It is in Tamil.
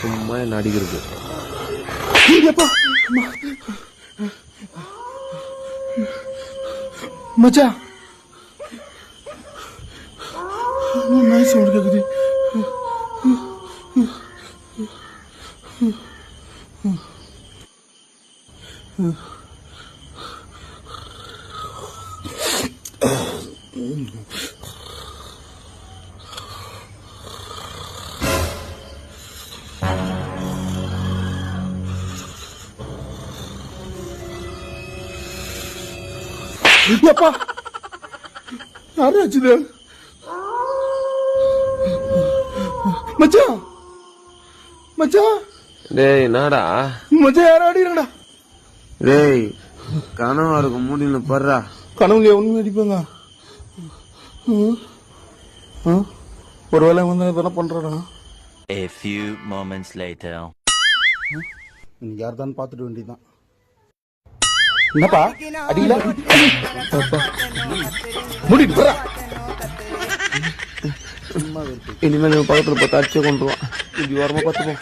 சும்மா என்ன அடிக்கிறது. மச்சான் நாய் சவுண்ட் கேக்குது. அப்பா யாரு ஆச்சுது? மச்சான் மச்சான் டேய் என்னடா மச்சான் யாரும் அடிக்கிறாங்கடா. டேய் கனவா இருக்கும் மூடின்னு படுறா. கனவுல ஒண்ணு அடிப்பாங்க. ஒரு வேலை வந்து இதெல்லாம் பண்றடா. A few moments later. இன்னைக்கு யார் தான் பாத்துட்டு வேண்டியதுதான். என்னப்பா அடிக்கல மூடிட்டு போறா. இனிமேல் பக்கத்துல பார்த்து அடிச்சே கொண்டுருவான். இப்படி ஓரமா பார்த்துப்போம்.